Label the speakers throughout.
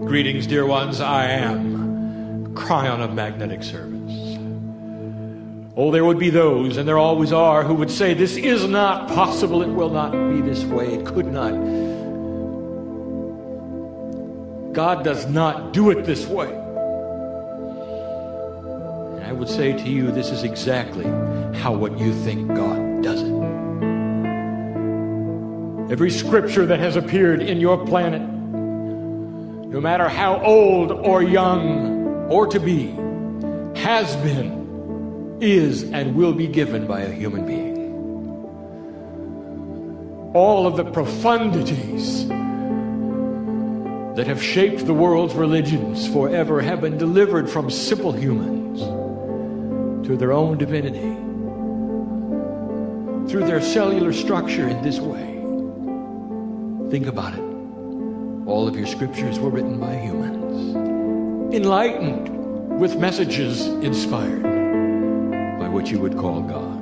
Speaker 1: Greetings, dear ones. I am Kryon of magnetic service. Oh, there would be those, and there always are, who would say, this is not possible. It will not be this way. It could not. God does not do it this way. And I would say to you, this is exactly how what you think God does it. Every scripture that has appeared in your planet, no matter how old or young or to be, has been, is, and will be given by a human being. All of the profundities that have shaped the world's religions forever have been delivered from simple humans to their own divinity through their cellular structure in this way. Think about it. All of your scriptures were written by humans, enlightened with messages inspired by what you would call God.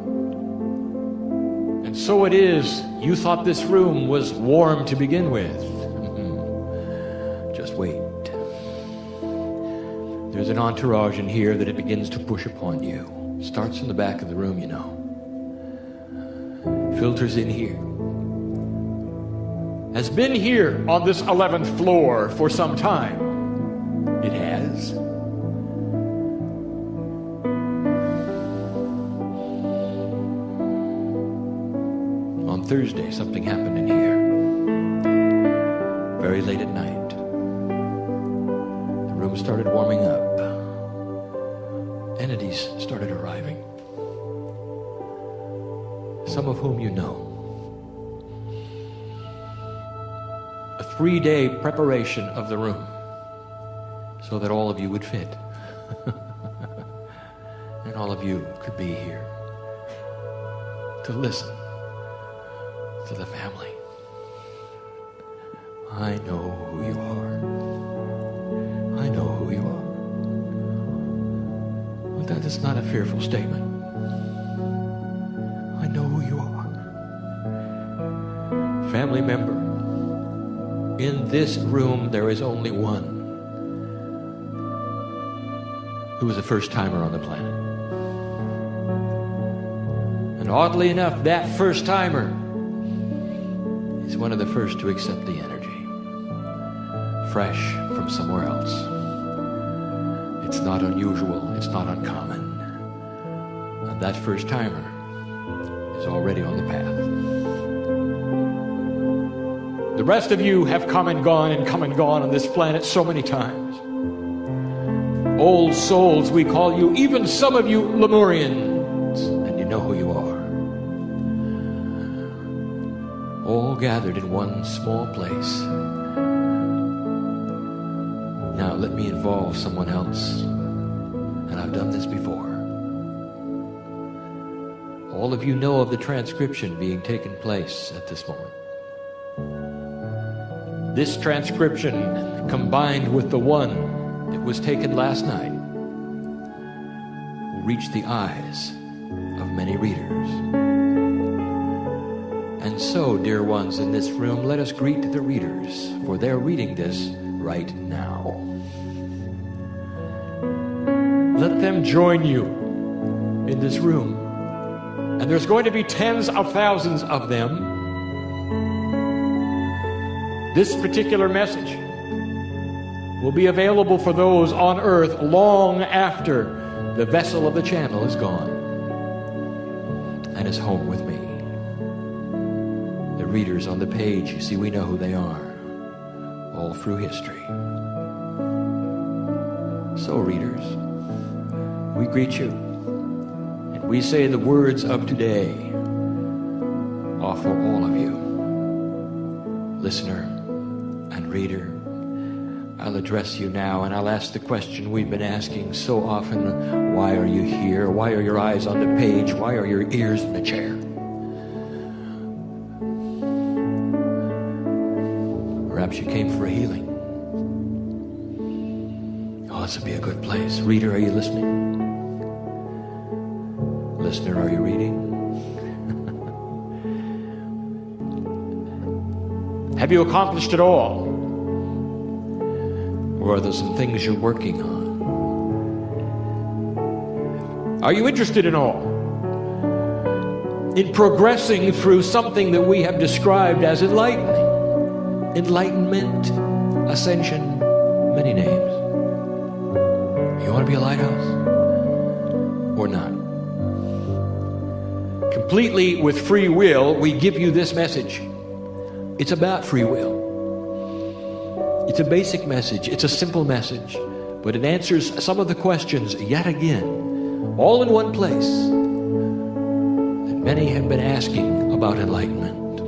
Speaker 1: And so it is, you thought this room was warm to begin with. Just wait. There's an entourage in here that it begins to push upon you. Starts in the back of the room, you know. Filters in here. Has been here on this 11th floor for some time. It has. On Thursday, something happened in here. Very late at night. The room started warming up. Entities started arriving. Some of whom you know. A 3-day preparation of the room so that all of you would fit. And all of you could be here to listen to the family. I know who you are. I know who you are. But that is not a fearful statement. I know who you are. Family member. In this room, there is only one who is a first-timer on the planet. And oddly enough, that first-timer is one of the first to accept the energy. Fresh from somewhere else. It's not unusual. It's not uncommon. And that first-timer is already on the path. The rest of you have come and gone on this planet so many times. Old souls, we call you, even some of you Lemurians, and you know who you are. All gathered in one small place. Now let me involve someone else, and I've done this before. All of you know of the transcription being taken place at this moment. This transcription, combined with the one that was taken last night, will reach the eyes of many readers. And so, dear ones in this room, let us greet the readers, for they're reading this right now. Let them join you in this room. And there's going to be tens of thousands of them. This particular message will be available for those on earth long after the vessel of the channel is gone and is home with me. The readers on the page, you see, we know who they are all through history. So, readers, we greet you and we say the words of today are for all of you. Listener and reader, I'll address you now, and I'll ask the question we've been asking so often. Why are you here? Why are your eyes on the page? Why are your ears in the chair? Perhaps you came for a healing. Oh, this would be a good place. Reader, are you listening? Listener, are you reading? Have you accomplished it all? Or are there some things you're working on? Are you interested in all? In progressing through something that we have described as enlightening? Enlightenment, ascension, many names. You want to be a lighthouse? Or not? Completely with free will, we give you this message. It's about free will. It's a basic message. It's a simple message. But it answers some of the questions yet again, all in one place, that many have been asking about enlightenment.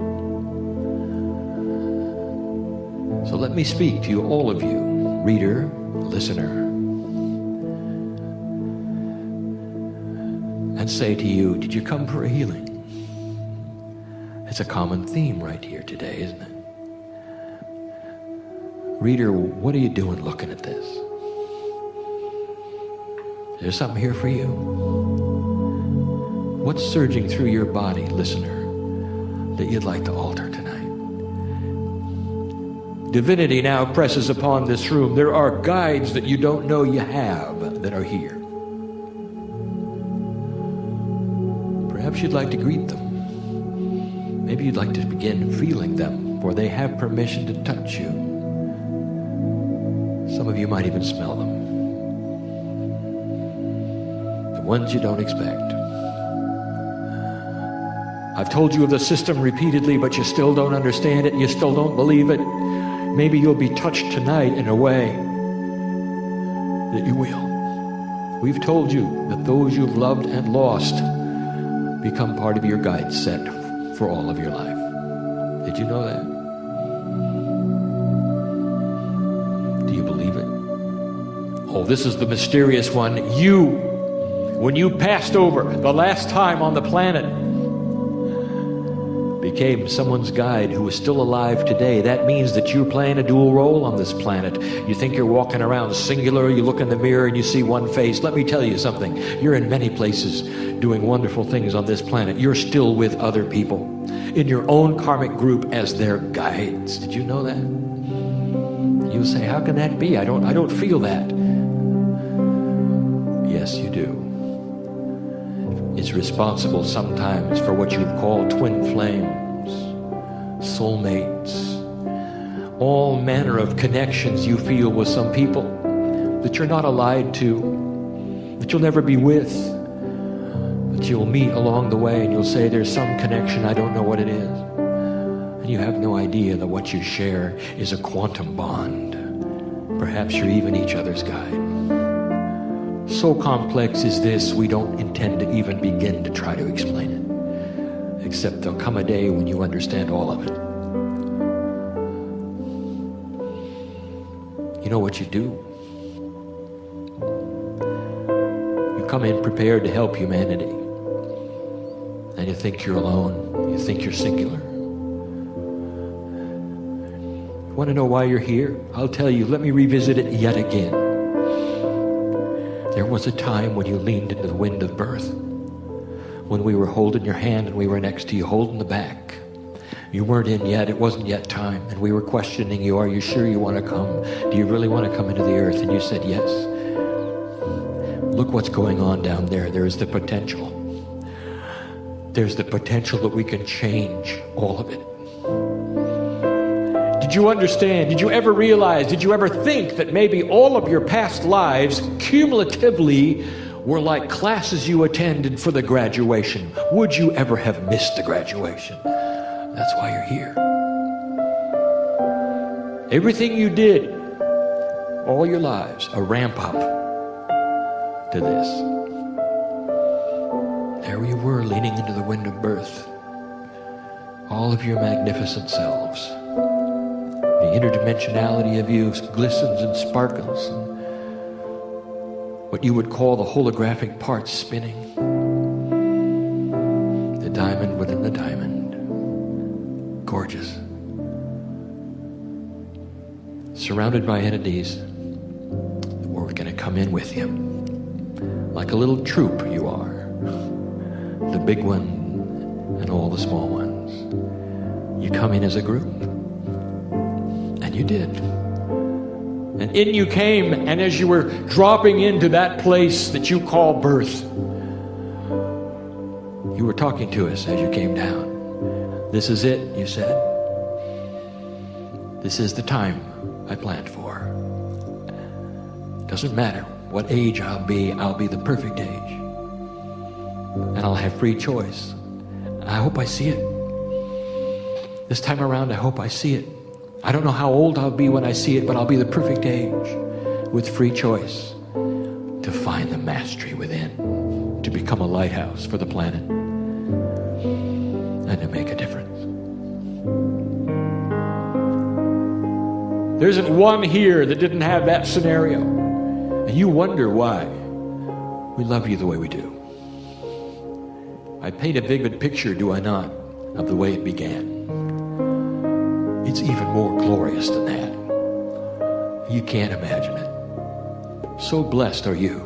Speaker 1: So let me speak to you, all of you, reader, listener, and say to you, did you come for a healing? It's a common theme right here today, isn't it? Reader, what are you doing looking at this? There's something here for you. What's surging through your body, listener, that you'd like to alter tonight? Divinity now presses upon this room. There are guides that you don't know you have that are here. Perhaps you'd like to greet them. Maybe you'd like to begin feeling them, for they have permission to touch you. Some of you might even smell them. The ones you don't expect. I've told you of the system repeatedly, but you still don't understand it. You still don't believe it. Maybe you'll be touched tonight in a way that you will. We've told you that those you've loved and lost become part of your guide set for all of your life. Did you know that? Do you believe it? Oh, this is the mysterious one. You, when you passed over the last time on the planet, became someone's guide who is still alive today. That means that you're playing a dual role on this planet. You think you're walking around singular, you look in the mirror and you see one face. Let me tell you something. You're in many places doing wonderful things on this planet. You're still with other people in your own karmic group as their guides. Did you know that? You'll say, how can that be? I don't feel that. Yes, you do. It's responsible sometimes for what you've called twin flames, soulmates, all manner of connections you feel with some people that you're not allied to, that you'll never be with, but you'll meet along the way and you'll say, there's some connection, I don't know what it is. And you have no idea that what you share is a quantum bond. Perhaps you're even each other's guide. So complex is this, we don't intend to even begin to try to explain it. Except there'll come a day when you understand all of it. You know what you do? You come in prepared to help humanity. And you think you're alone. You think you're singular. You want to know why you're here? I'll tell you. Let me revisit it yet again. There was a time when you leaned into the wind of birth, when we were holding your hand and we were next to you, holding the back. You weren't in yet, it wasn't yet time, and we were questioning you, are you sure you want to come? Do you really want to come into the earth? And you said yes. Look what's going on down there. There is the potential. There's the potential that we can change all of it. Did you understand? Did you ever realize? Did you ever think that maybe all of your past lives cumulatively were like classes you attended for the graduation? Would you ever have missed the graduation? That's why you're here. Everything you did, all your lives, a ramp up to this. There you were, leaning into the wind of birth. All of your magnificent selves. The interdimensionality of you glistens and sparkles, and what you would call the holographic parts spinning. The diamond within the diamond. Gorgeous. Surrounded by entities that were going to come in with you. Like a little troop you are. The big one and all the small ones. You come in as a group. You did. And in you came, and as you were dropping into that place that you call birth, you were talking to us as you came down. This is it, you said. This is the time I planned for. Doesn't matter what age I'll be the perfect age. And I'll have free choice. I hope I see it. This time around, I hope I see it. I don't know how old I'll be when I see it, but I'll be the perfect age with free choice to find the mastery within, to become a lighthouse for the planet, and to make a difference. There isn't one here that didn't have that scenario. And you wonder why we love you the way we do. I paint a vivid picture, do I not, of the way it began. It's even more glorious than that. You can't imagine it. So blessed are you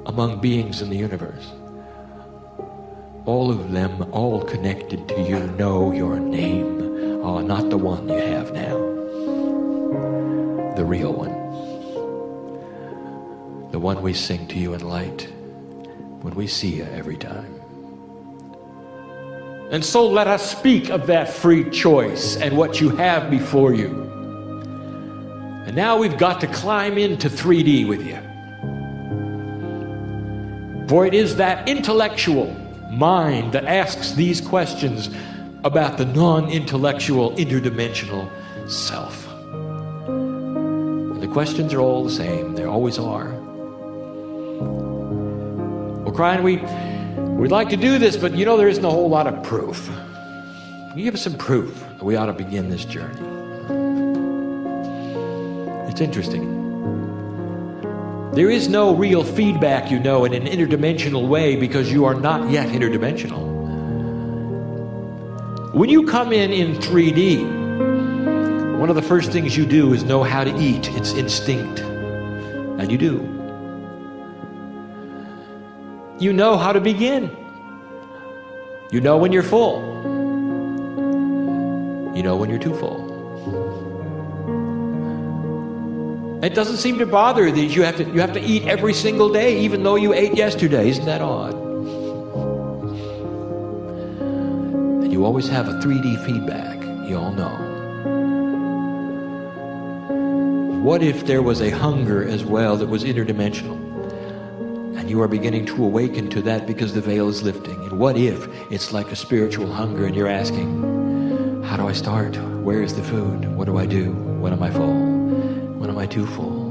Speaker 1: among beings in the universe. All of them, all connected to you, know your name. Oh, not the one you have now. The real one. The one we sing to you in light when we see you every time. And so let us speak of that free choice and what you have before you. And now we've got to climb into 3D with you. For it is that intellectual mind that asks these questions about the non-intellectual, interdimensional self. And the questions are all the same. They always are. Well, Kryon, we'd like to do this, but you know there isn't a whole lot of proof. Can you give us some proof that we ought to begin this journey? It's interesting. There is no real feedback, you know, in an interdimensional way because you are not yet interdimensional. When you come in 3D, one of the first things you do is know how to eat. It's instinct. And you do. You know how to begin. You know when you're full. You know when you're too full. It doesn't seem to bother that you have to eat every single day, even though you ate yesterday. Isn't that odd? And you always have a 3D feedback. You all know. What if there was a hunger as well that was interdimensional? And you are beginning to awaken to that because the veil is lifting. And what if it's like a spiritual hunger and you're asking, how do I start? Where is the food? What do I do? When am I full? When am I too full?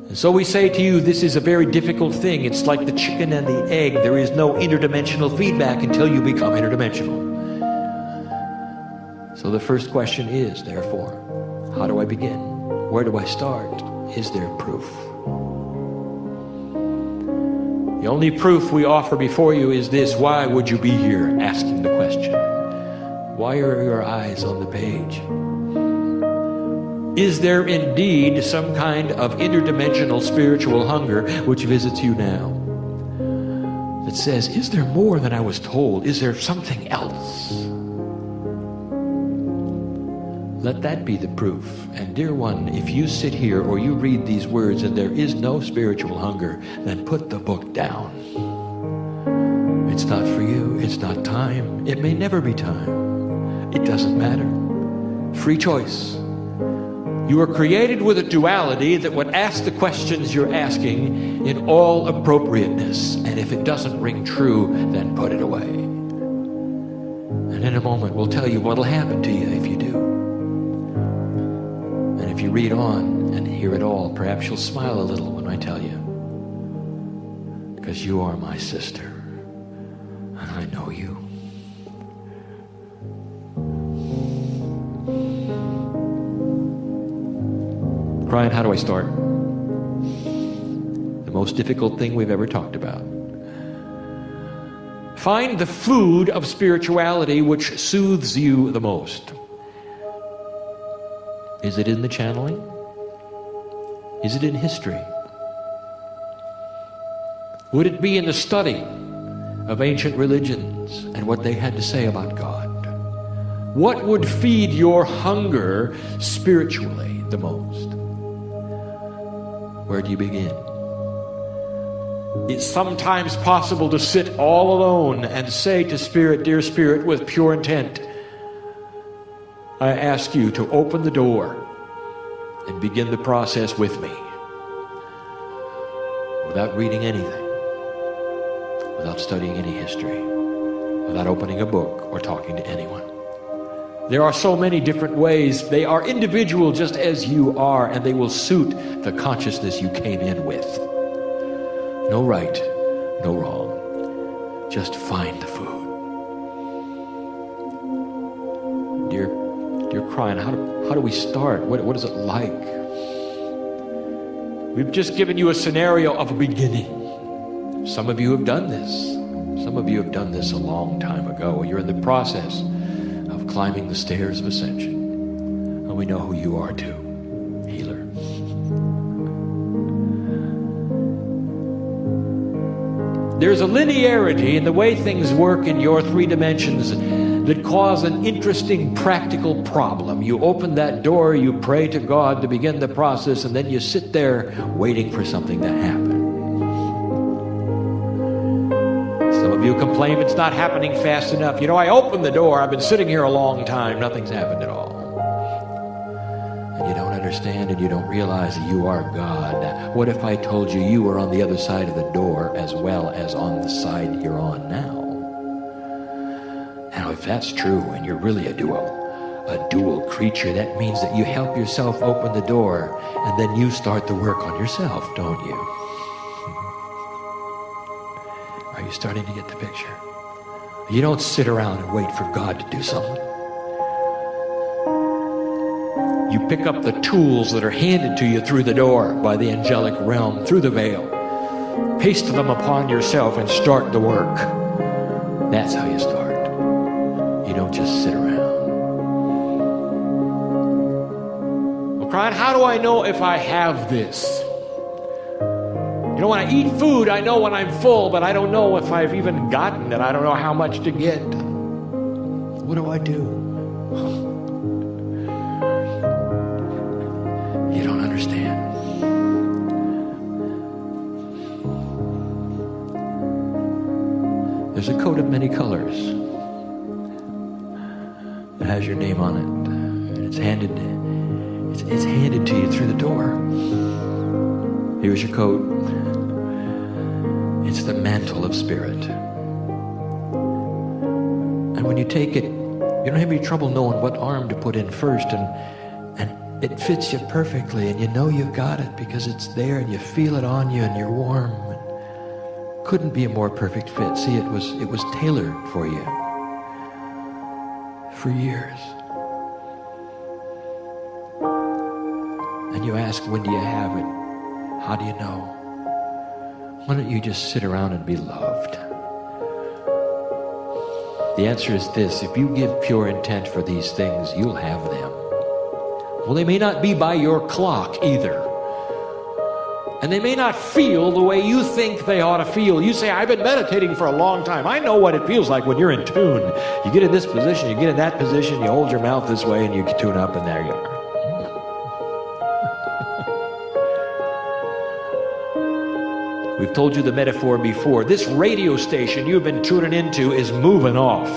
Speaker 1: And so we say to you, this is a very difficult thing. It's like the chicken and the egg. There is no interdimensional feedback until you become interdimensional. So the first question is, therefore, how do I begin? Where do I start? Is there proof? The only proof we offer before you is this. Why would you be here asking the question? Why are your eyes on the page? Is there indeed some kind of interdimensional spiritual hunger which visits you now? That says, is there more than I was told? Is there something else? Let that be the proof. And dear one, if you sit here or you read these words and there is no spiritual hunger, then put the book down. It's not for you. It's not time. It may never be time. It doesn't matter. Free choice. You are created with a duality that would ask the questions you're asking in all appropriateness. And if it doesn't ring true, then put it away. And in a moment, we'll tell you what'll happen to you if you do. And if you read on and hear it all, perhaps you'll smile a little when I tell you. Because you are my sister. And I know you. Kryon, how do I start? The most difficult thing we've ever talked about. Find the food of spirituality which soothes you the most. Is it in the channeling? Is it in history? Would it be in the study of ancient religions and what they had to say about God? What would feed your hunger spiritually the most? Where do you begin? It's sometimes possible to sit all alone and say to Spirit, dear Spirit, with pure intent, I ask you to open the door and begin the process with me, without reading anything, without studying any history, without opening a book or talking to anyone. There are so many different ways. They are individual just as you are, and they will suit the consciousness you came in with. No right, no wrong. Just find the food. Dear Kryon, how do we start? What is it like? We've just given you a scenario of a beginning. Some of you have done this. Some of you have done this a long time ago. You're in the process of climbing the stairs of ascension. And we know who you are too, healer. There's a linearity in the way things work in your 3 dimensions that cause an interesting practical problem. You open that door, you pray to God to begin the process, and then you sit there waiting for something to happen. Some of you complain it's not happening fast enough. You know, I opened the door, I've been sitting here a long time, nothing's happened at all. And you don't understand and you don't realize that you are God. What if I told you you were on the other side of the door as well as on the side you're on now? Now, if that's true and you're really a dual creature, that means that you help yourself open the door and then you start the work on yourself, don't you? Are you starting to get the picture? You don't sit around and wait for God to do something. You pick up the tools that are handed to you through the door by the angelic realm, through the veil, paste them upon yourself and start the work. That's how you start. You don't just sit around. Well, Kryon, how do I know if I have this? You know, when I eat food, I know when I'm full, but I don't know if I've even gotten it. I don't know how much to get. What do I do? You don't understand. There's a coat of many colors. It has your name on it, and it's handed to you through the door. Here's your coat. It's the mantle of spirit. And when you take it, you don't have any trouble knowing what arm to put in first, and it fits you perfectly, and you know you've got it because it's there, and you feel it on you, and you're warm. Couldn't be a more perfect fit. See, it was tailored for you. For years. And you ask, when do you have it? How do you know? Why don't you just sit around and be loved? The answer is this: if you give pure intent for these things, you'll have them. Well, they may not be by your clock either. And they may not feel the way you think they ought to feel. You say, I've been meditating for a long time. I know what it feels like when you're in tune. You get in this position, you get in that position, you hold your mouth this way, and you tune up, and there you are. We've told you the metaphor before. This radio station you've been tuning into is moving off.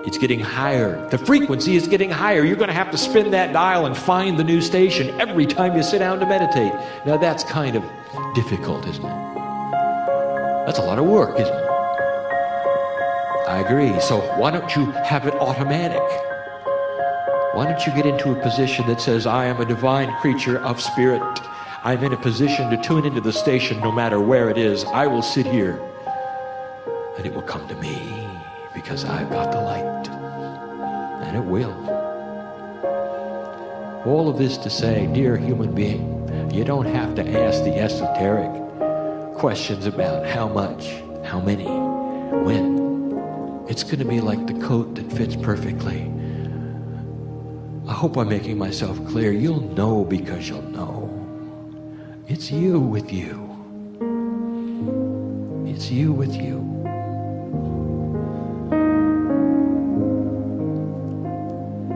Speaker 1: It's getting higher. The frequency is getting higher. You're going to have to spin that dial and find the new station every time you sit down to meditate. Now that's kind of difficult, isn't it? That's a lot of work, isn't it? I agree. So why don't you have it automatic? Why don't you get into a position that says, I am a divine creature of spirit. I'm in a position to tune into the station no matter where it is. I will sit here and it will come to me because I've got the light. And it will. All of this to say, dear human being, you don't have to ask the esoteric questions about how much, how many, when. It's going to be like the coat that fits perfectly. I hope I'm making myself clear. You'll know because you'll know. It's you with you. It's you with you.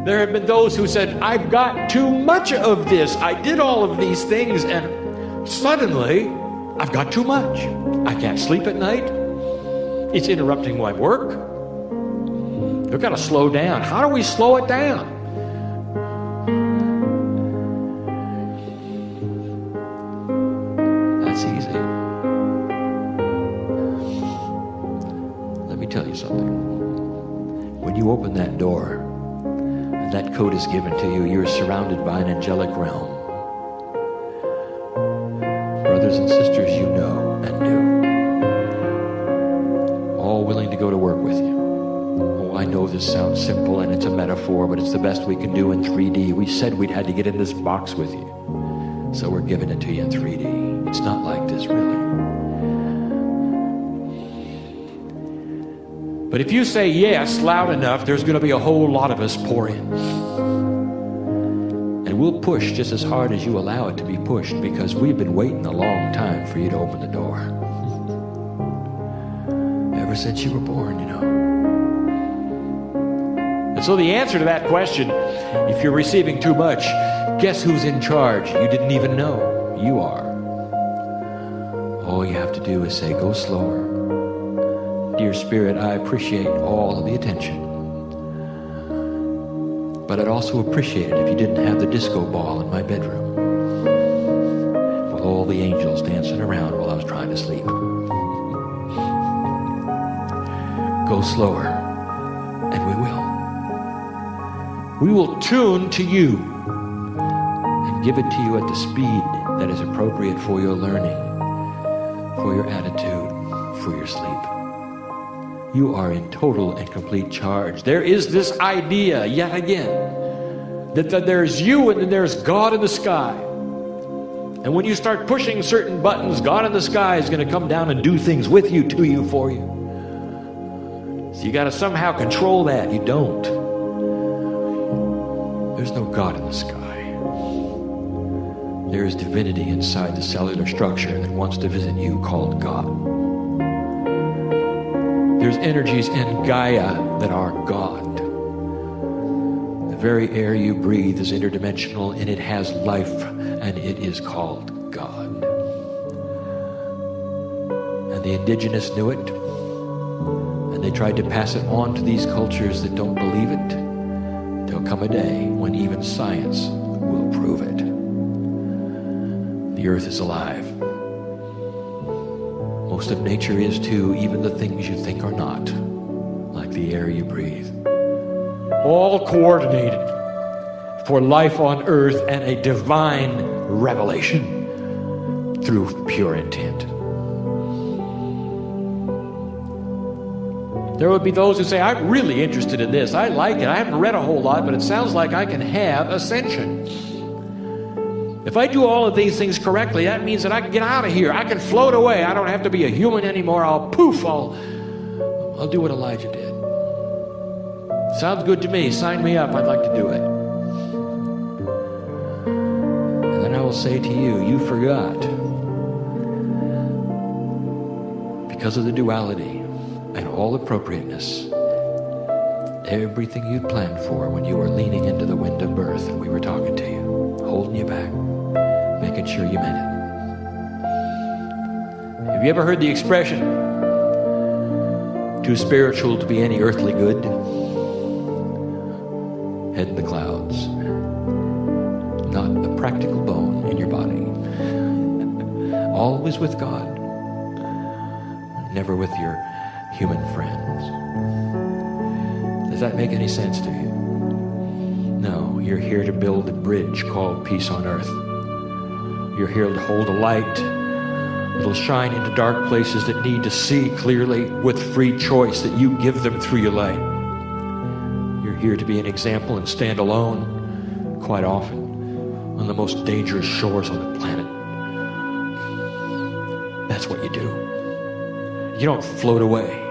Speaker 1: There have been those who said, I've got too much of this. I did all of these things, and suddenly I've got too much. I can't sleep at night. It's interrupting my work. We've got to slow down. How do we slow it down? That's easy. Let me tell you something. When you open that door, and that code is given to you, you're surrounded by an angelic realm. Brothers and sisters you know and knew, all willing to go to work with you. Oh, I know this sounds simple and it's a metaphor, but it's the best we can do in 3D. We said we'd had to get in this box with you, so we're giving it to you in 3D. It's not like this, really. But if you say yes loud enough, there's going to be a whole lot of us pour in. And we'll push just as hard as you allow it to be pushed, because we've been waiting a long time for you to open the door. Ever since you were born, you know. And so the answer to that question, if you're receiving too much, guess who's in charge? You didn't even know. You are. All you have to do is say, go slower. Dear Spirit, I appreciate all of the attention. But I'd also appreciate it if you didn't have the disco ball in my bedroom with all the angels dancing around while I was trying to sleep. Go slower, and we will. We will tune to you and give it to you at the speed that is appropriate for your learning, for your attitude, for your sleep. You are in total and complete charge. There is this idea, yet again, that there's you and then there's God in the sky. And when you start pushing certain buttons, God in the sky is going to come down and do things with you, to you, for you. So you got to somehow control that. You don't. There's no God in the sky. There is divinity inside the cellular structure that wants to visit you, called God. There's energies in Gaia that are God. The very air you breathe is interdimensional, and it has life, and it is called God. And the indigenous knew it, and they tried to pass it on to these cultures that don't believe it. There'll come a day when even science will prove it. The earth is alive. Most of nature is too, even the things you think are not, like the air you breathe. All coordinated for life on earth and a divine revelation through pure intent. There would be those who say, I'm really interested in this. I like it. I haven't read a whole lot, but it sounds like I can have ascension. If I do all of these things correctly, that means that I can get out of here. I can float away. I don't have to be a human anymore. I'll I'll do what Elijah did. Sounds good to me. Sign me up. I'd like to do it. And then I will say to you, you forgot. Because of the duality and all appropriateness, everything you'd planned for when you were leaning into the wind of birth and we were talking to you, holding you back, making sure you meant it. Have you ever heard the expression, too spiritual to be any earthly good? Head in the clouds, not a practical bone in your body. Always with God, never with your human friends. Does that make any sense to you? No, you're here to build a bridge called peace on earth. You're here to hold a light that'll shine into dark places that need to see clearly with free choice that you give them through your light. You're here to be an example and stand alone, quite often, on the most dangerous shores on the planet. That's what you do. You don't float away.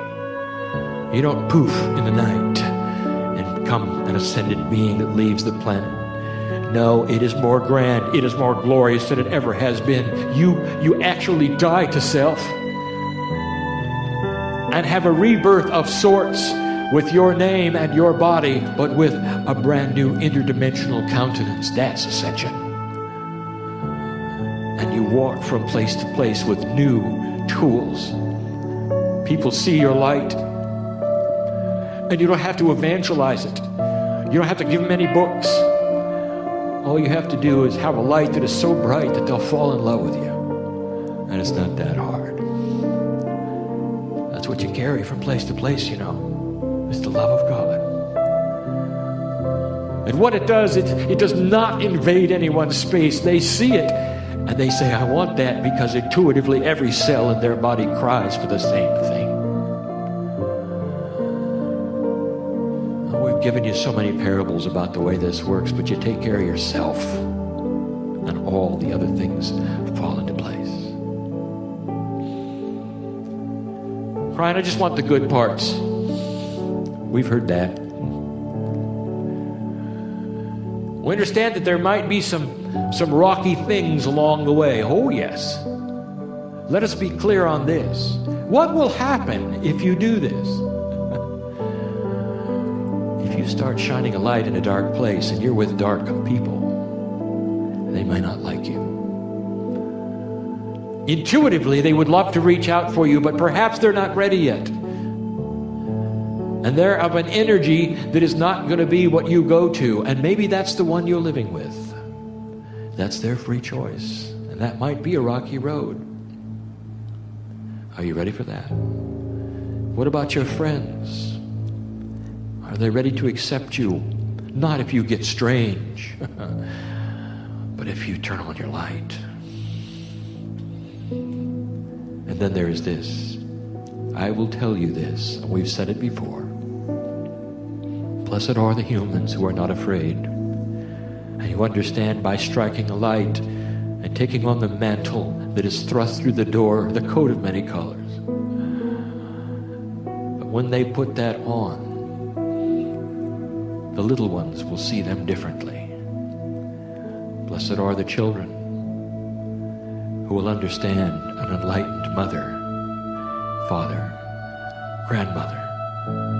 Speaker 1: You don't poof in the night and become an ascended being that leaves the planet. No, it is more grand. It is more glorious than it ever has been. You actually die to self and have a rebirth of sorts with your name and your body, but with a brand new interdimensional countenance. That's ascension. And you walk from place to place with new tools. People see your light, and you don't have to evangelize it. You don't have to give them any books. All you have to do is have a light that is so bright that they'll fall in love with you. And it's not that hard. That's what you carry from place to place, you know. It's the love of God. And what it does, it does not invade anyone's space. They see it, and they say, I want that, because intuitively every cell in their body cries for the same thing. We've given you so many parables about the way this works, but you take care of yourself, and all the other things fall into place. Kryon, I just want the good parts. We've heard that. We understand that there might be some rocky things along the way. Oh, yes. Let us be clear on this. What will happen if you do this? If you start shining a light in a dark place and you're with dark people, they might not like you. Intuitively, they would love to reach out for you, but perhaps they're not ready yet. And they're of an energy that is not going to be what you go to. And maybe that's the one you're living with. That's their free choice. And that might be a rocky road. Are you ready for that? What about your friends? Are they ready to accept you? Not if you get strange, but if you turn on your light. And then there is this. I will tell you this, and we've said it before. Blessed are the humans who are not afraid, and who understand by striking a light and taking on the mantle that is thrust through the door, the coat of many colors. But when they put that on, the little ones will see them differently. Blessed are the children who will understand an enlightened mother, father, grandmother,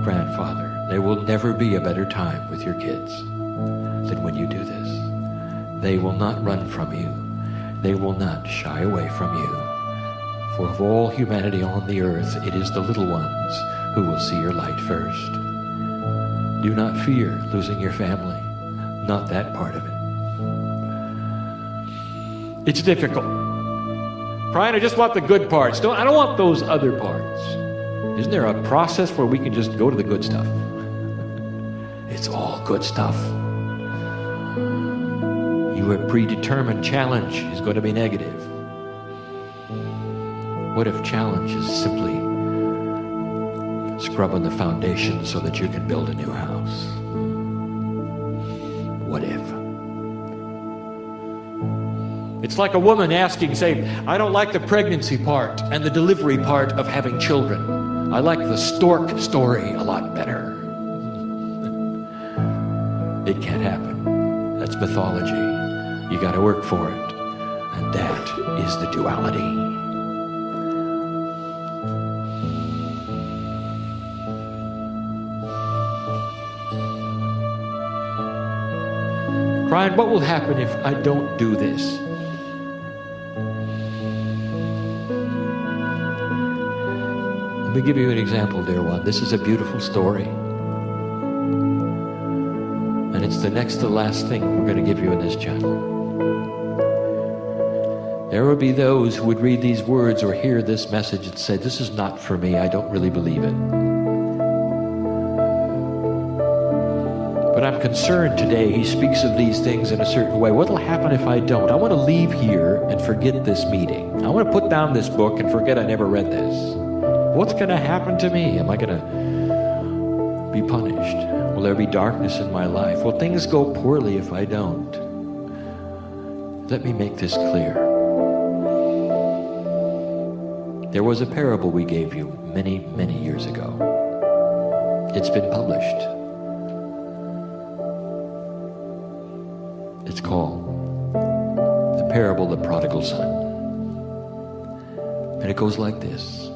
Speaker 1: grandfather. There will never be a better time with your kids than when you do this. They will not run from you. They will not shy away from you. For of all humanity on the earth, it is the little ones who will see your light first. Do not fear losing your family. Not that part of it. It's difficult. Kryon, I just want the good parts. I don't want those other parts. Isn't there a process where we can just go to the good stuff? It's all good stuff. Your predetermined challenge is going to be negative. What if challenge is simply scrubbing the foundation so that you can build a new house? What if? It's like a woman asking, say, I don't like the pregnancy part and the delivery part of having children. I like the stork story a lot better. It can't happen. That's mythology. You got to work for it. And that is the duality. Kryon, what will happen if I don't do this? Let me give you an example, dear one. This is a beautiful story. And it's the next to last thing we're going to give you in this channel. There will be those who would read these words or hear this message and say, this is not for me. I don't really believe it. But I'm concerned today. He speaks of these things in a certain way. What will happen if I don't? I want to leave here and forget this meeting. I want to put down this book and forget I never read this. What's going to happen to me? Am I going to be punished? Will there be darkness in my life? Will things go poorly if I don't? Let me make this clear. There was a parable we gave you many, many years ago. It's been published. It's called The Parable of the Prodigal Son. And it goes like this.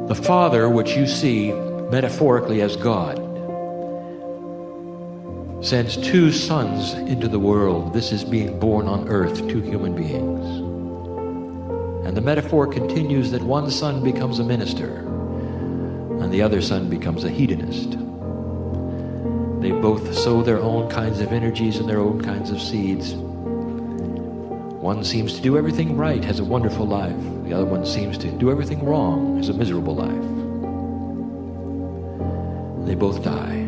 Speaker 1: The father, which you see, metaphorically as God, sends two sons into the world. This is being born on earth, two human beings. And the metaphor continues that one son becomes a minister and the other son becomes a hedonist. They both sow their own kinds of energies and their own kinds of seeds. One seems to do everything right, has a wonderful life. The other one seems to do everything wrong, has a miserable life. They both die.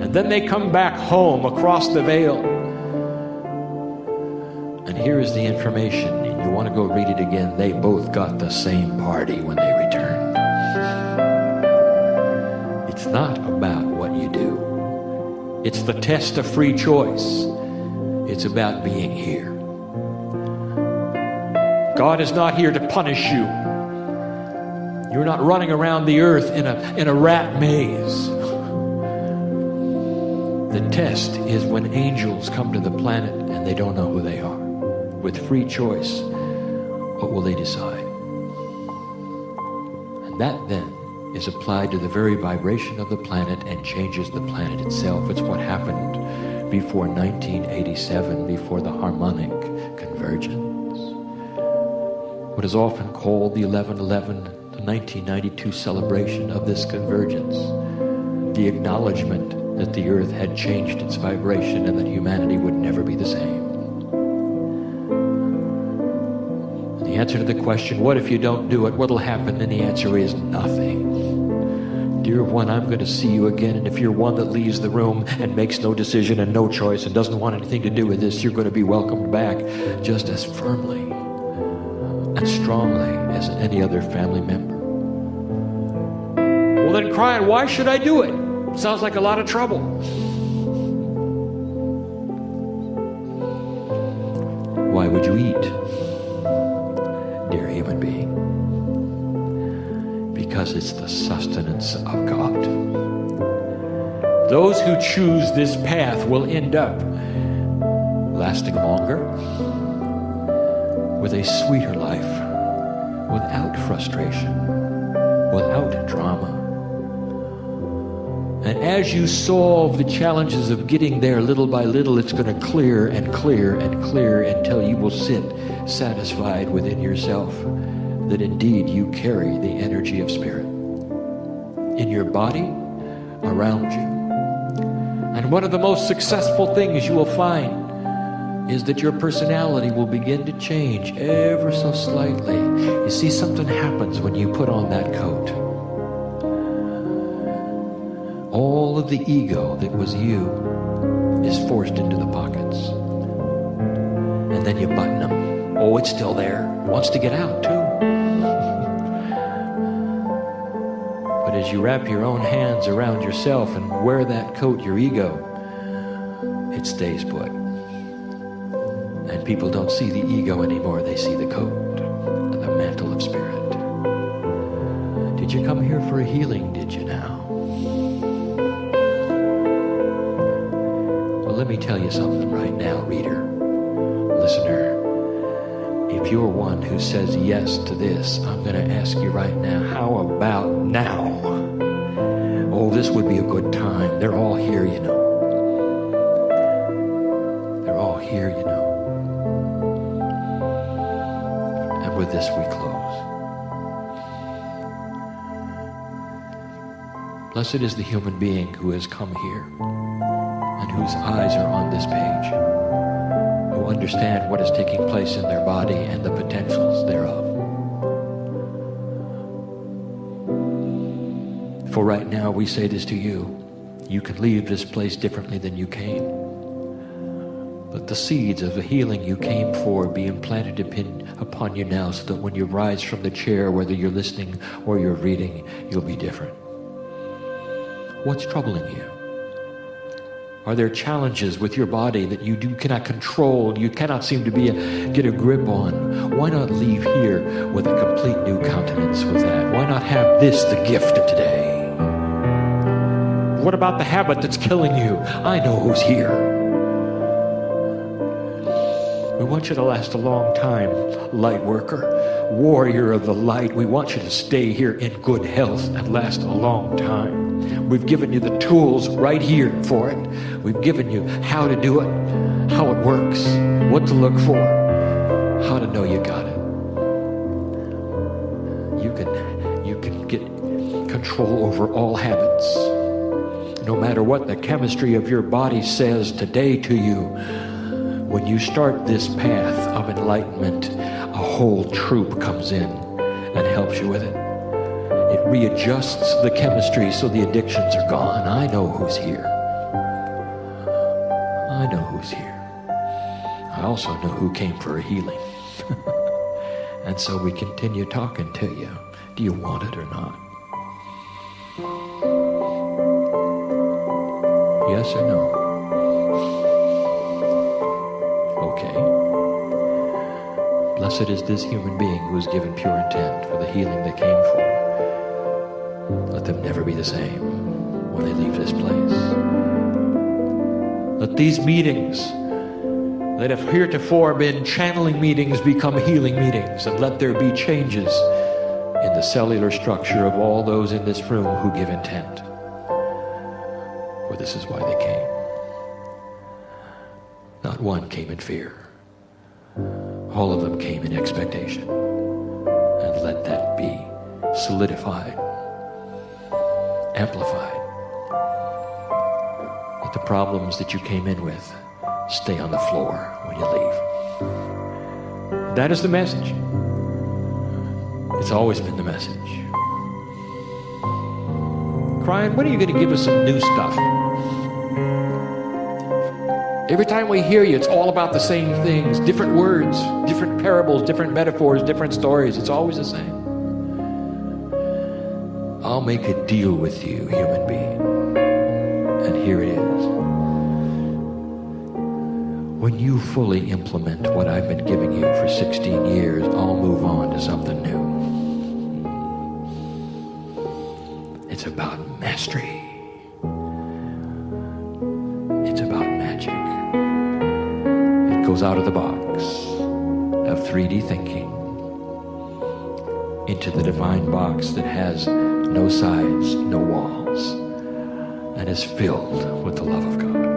Speaker 1: And then they come back home across the veil. And here is the information. And you want to go read it again. They both got the same party when they returned. It's not about what you do. It's the test of free choice. It's about being here. God is not here to punish you. You're not running around the earth in a rat maze. The test is when angels come to the planet and they don't know who they are. With free choice, what will they decide? And that then is applied to the very vibration of the planet and changes the planet itself. It's what happened before 1987, before the harmonic convergence. What is often called the 11/11, the 1992 celebration of this convergence, the acknowledgement that the earth had changed its vibration and that humanity would never be the same. And the answer to the question, what if you don't do it, what'll happen? And the answer is nothing. Dear one, I'm going to see you again, and if you're one that leaves the room and makes no decision and no choice and doesn't want anything to do with this, you're going to be welcomed back just as firmly and strongly as any other family member. Well then, Kryon, why should I do it? Sounds like a lot of trouble. Why would you eat, dear human being? Because it's the sustenance of God. Those who choose this path will end up lasting longer, with a sweeter life, without frustration, without drama. And as you solve the challenges of getting there little by little, it's going to clear and clear and clear until you will sit satisfied within yourself that indeed you carry the energy of spirit in your body, around you. And one of the most successful things you will find is that your personality will begin to change ever so slightly. You see, something happens when you put on that coat. All of the ego that was you is forced into the pockets. And then you button them. Oh, it's still there. Wants to get out too. But as you wrap your own hands around yourself and wear that coat, your ego, it stays put. And people don't see the ego anymore. They see the coat, the mantle of spirit. Did you come here for a healing, did you now? Well, let me tell you something right now, reader, listener. If you're one who says yes to this, I'm going to ask you right now, how about now? Oh, this would be a good time. They're all here, you know. They're all here, you know. And with this, we close. Blessed is the human being who has come here and whose eyes are on this page, who understand what is taking place in their body and the potentials thereof. For right now, we say this to you. You can leave this place differently than you came. Let the seeds of the healing you came for be implanted upon you now, so that when you rise from the chair, whether you're listening or you're reading, you'll be different. What's troubling you? Are there challenges with your body that you cannot control, you cannot seem to get a grip on? Why not leave here with a complete new countenance with that? Why not have this the gift of today? What about the habit that's killing you? I know who's here. We want you to last a long time, light worker. warrior of the light. We want you to stay here in good health and last a long time. We've given you the tools right here for it. We've given you how to do it, how it works, what to look for, how to know you got it. You can get control over all habits. No matter what the chemistry of your body says today to you, when you start this path of enlightenment, a whole troop comes in and helps you with it. It readjusts the chemistry so the addictions are gone. I know who's here. I know who's here. I also know who came for a healing. And so we continue talking to you. Do you want it or not? Yes or no? Okay. Blessed is this human being who is given pure intent for the healing they came for. Let them never be the same when they leave this place. Let these meetings that have heretofore been channeling meetings become healing meetings, and let there be changes in the cellular structure of all those in this room who give intent. For this is why they came. Not one came in fear. All of them came in expectation. And let that be solidified, amplified. Let the problems that you came in with stay on the floor when you leave. That is the message. It's always been the message. Kryon, when are you going to give us some new stuff? Every time we hear you, it's all about the same things. Different words, different parables, different metaphors, different stories. It's always the same. I'll make a deal with you, human being. And here it is. When you fully implement what I've been giving you for 16 years, I'll move on to something new. It's about mastery. It's about magic. It goes out of the box of 3D thinking into the divine box that has no sides, no walls, and is filled with the love of God.